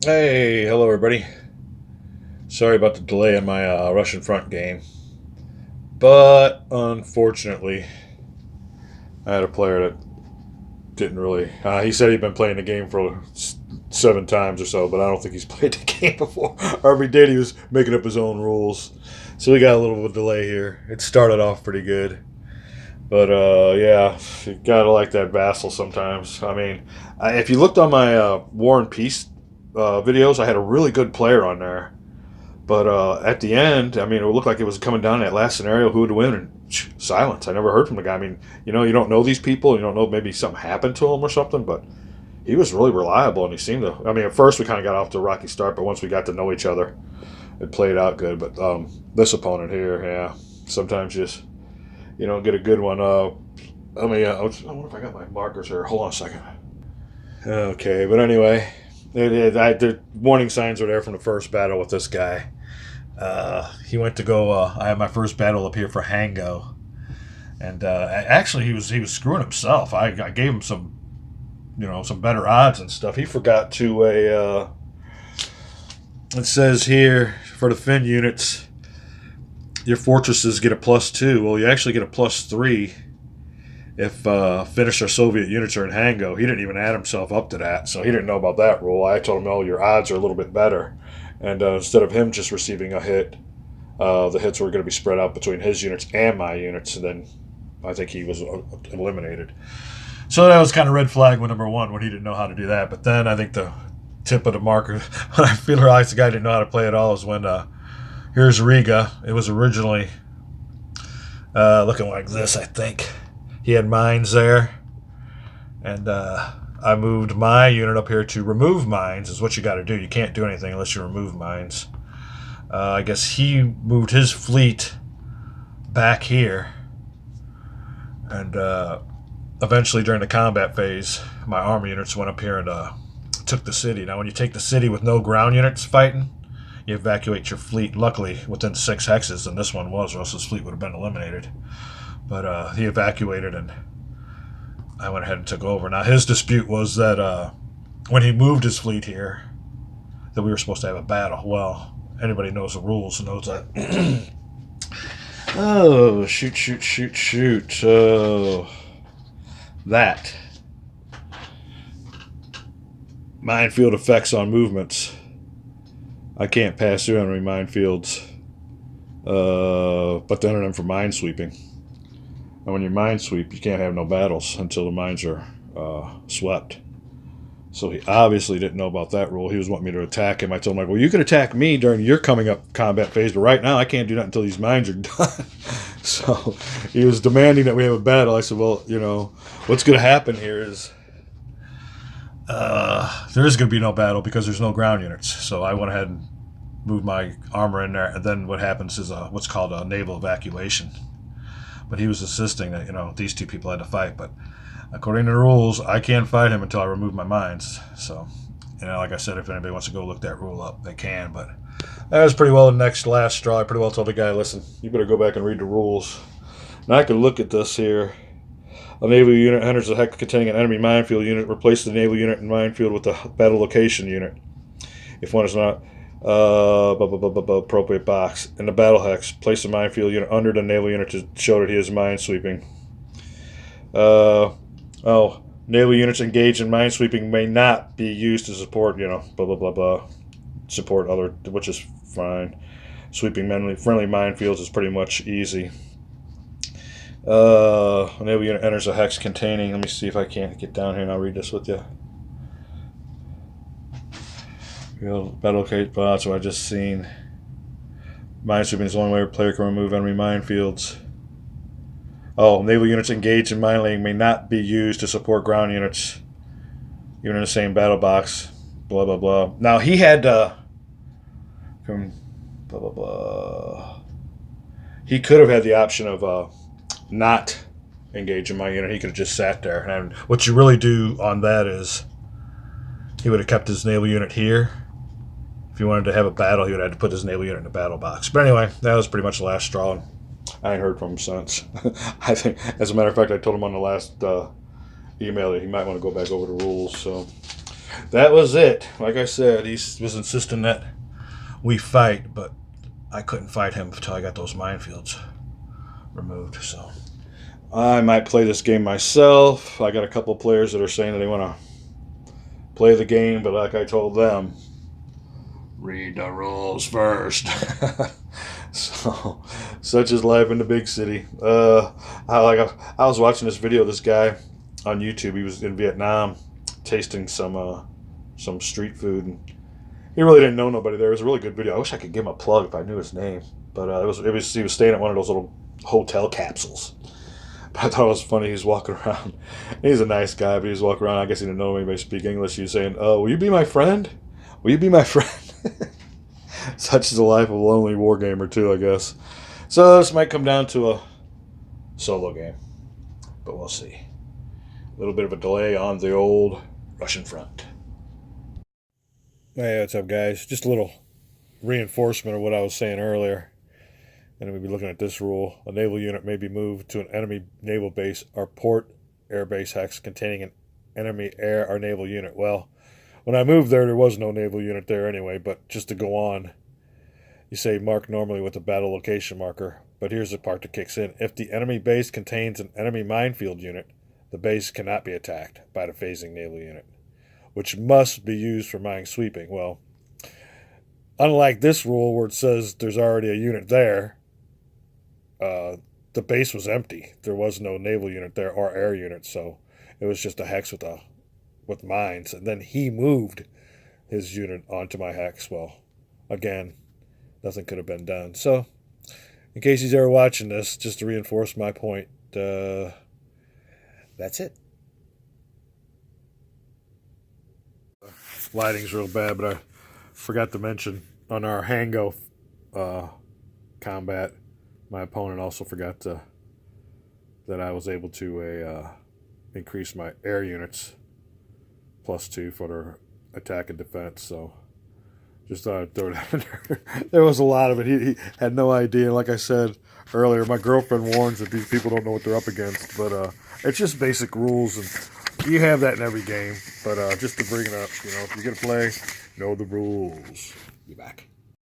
Hey, hello everybody. Sorry about the delay in my Russian front game, but unfortunately, I had a player that didn't really. He said he'd been playing the game for 7 times or so, but I don't think he's played the game before. Or every day he was making up his own rules, so we got a little bit of a delay here. It started off pretty good, but yeah, you gotta like that vassal sometimes. I mean, if you looked on my War and Peace videos, I had a really good player on there. But at the end, I mean, it looked like it was coming down to that last scenario, who would win, and silence. I never heard from the guy. I mean, you don't know these people. You don't know maybe something happened to him or something, but he was really reliable, and he seemed to. I mean, at first we kind of got off to a rocky start, but once we got to know each other, it played out good. But this opponent here, yeah, sometimes you don't get a good one. I wonder if I got my markers here. Hold on a second. Okay, but anyway, the warning signs were there from the first battle with this guy. He went to go. I had my first battle up here for Hango, and actually he was screwing himself. I gave him some better odds and stuff. He forgot to a. It says here for the Finn units, your fortresses get a +2. Well, you actually get a +3 if Finnish or Soviet units are in Hango. He didn't even add himself up to that, so he didn't know about that rule. I told him, "Oh, your odds are a little bit better." And instead of him just receiving a hit, the hits were going to be spread out between his units and my units, and then I think he was eliminated. So that was kind of red flag with number one when he didn't know how to do that. But then I think the tip of the marker, when I realized the guy didn't know how to play at all, is when here's Riga. It was originally looking like this, I think. He had mines there, and I moved my unit up here to remove mines, is what you got to do. You can't do anything unless you remove mines. I guess he moved his fleet back here, and eventually during the combat phase, my army units went up here and took the city. Now, when you take the city with no ground units fighting, you evacuate your fleet, luckily, within 6 hexes, and this one was, or else his fleet would have been eliminated. But he evacuated, and I went ahead and took over. Now, his dispute was that when he moved his fleet here, that we were supposed to have a battle. Well, anybody knows the rules knows that. Oh, shoot, shoot, shoot, shoot. Oh, that. Minefield effects on movements. I can't pass through enemy minefields, but then them for minesweeping. And when you minesweep, you can't have no battles until the mines are swept. So he obviously didn't know about that rule. He was wanting me to attack him. I told him, like, well, you can attack me during your coming up combat phase, but right now I can't do that until these mines are done. So he was demanding that we have a battle. I said, well, what's going to happen here is there is going to be no battle because there's no ground units. So I went ahead and moved my armor in there, and then what happens is what's called a naval evacuation. But he was insisting that these two people had to fight. But according to the rules, I can't fight him until I remove my mines. So, like I said, if anybody wants to go look that rule up, they can. But that was pretty well the last straw. I pretty well told the guy, listen, you better go back and read the rules. Now I can look at this here. A naval unit enters the hex containing an enemy minefield unit. Replace the naval unit and minefield with the battle location unit. If one is not appropriate box. In the battle hex, place the minefield unit under the naval unit to show that he is minesweeping. Naval units engaged in minesweeping may not be used to support, blah, blah, blah, blah. Support other, which is fine. Sweeping friendly minefields is pretty much easy. A naval unit enters a hex containing, let me see if I can't get down here and I'll read this with you. Battle locate bots, so I just seen. Minesweeping is the only way a player can remove enemy minefields. Oh, naval units engaged in mine laying may not be used to support ground units, even in the same battle box. Blah blah blah. Now he had blah blah blah. He could have had the option of not engaging my unit. He could have just sat there. And what you really do on that is he would have kept his naval unit here. If he wanted to have a battle, he would have had to put his naval unit in the battle box. But anyway, that was pretty much the last straw. I ain't heard from him since. I think, as a matter of fact, I told him on the last email that he might want to go back over the rules. So that was it. Like I said, he was insisting that we fight, but I couldn't fight him until I got those minefields removed. So I might play this game myself. I got a couple of players that are saying that they want to play the game, but like I told them, read the rules first. So, such is life in the big city. I was watching this video of this guy on YouTube. He was in Vietnam tasting some street food, and he really didn't know nobody there. It was a really good video. I wish I could give him a plug if I knew his name, but he was staying at one of those little hotel capsules. But I thought it was funny. He was walking around. He's a nice guy, but he was walking around. I guess he didn't know anybody speak English. He was saying, "Will you be my friend? Will you be my friend?" Such is the life of a lonely wargamer, too, I guess. So this might come down to a solo game, but we'll see. A little bit of a delay on the old Russian front. Hey, what's up, guys? Just a little reinforcement of what I was saying earlier. And we'll be looking at this rule. A naval unit may be moved to an enemy naval base or port air base hex containing an enemy air or naval unit. Well, when I moved there was no naval unit there anyway, but just to go on, you say mark normally with a battle location marker, but here's the part that kicks in. If the enemy base contains an enemy minefield unit, the base cannot be attacked by the phasing naval unit, which must be used for mine sweeping. Well, unlike this rule where it says there's already a unit there, the base was empty. There was no naval unit there or air unit, so it was just a hex with mines, and then he moved his unit onto my hex. Well, again, nothing could have been done. So, in case he's ever watching this, just to reinforce my point, that's it. Lighting's real bad, but I forgot to mention on our Hango combat, my opponent also forgot that I was able to increase my air units +2 for their attack and defense. So just thought I'd throw that in there. There was a lot of it. He had no idea. Like I said earlier, my girlfriend warns that these people don't know what they're up against. But it's just basic rules, and you have that in every game. But just to bring it up, if you're going to play, know the rules. Be back.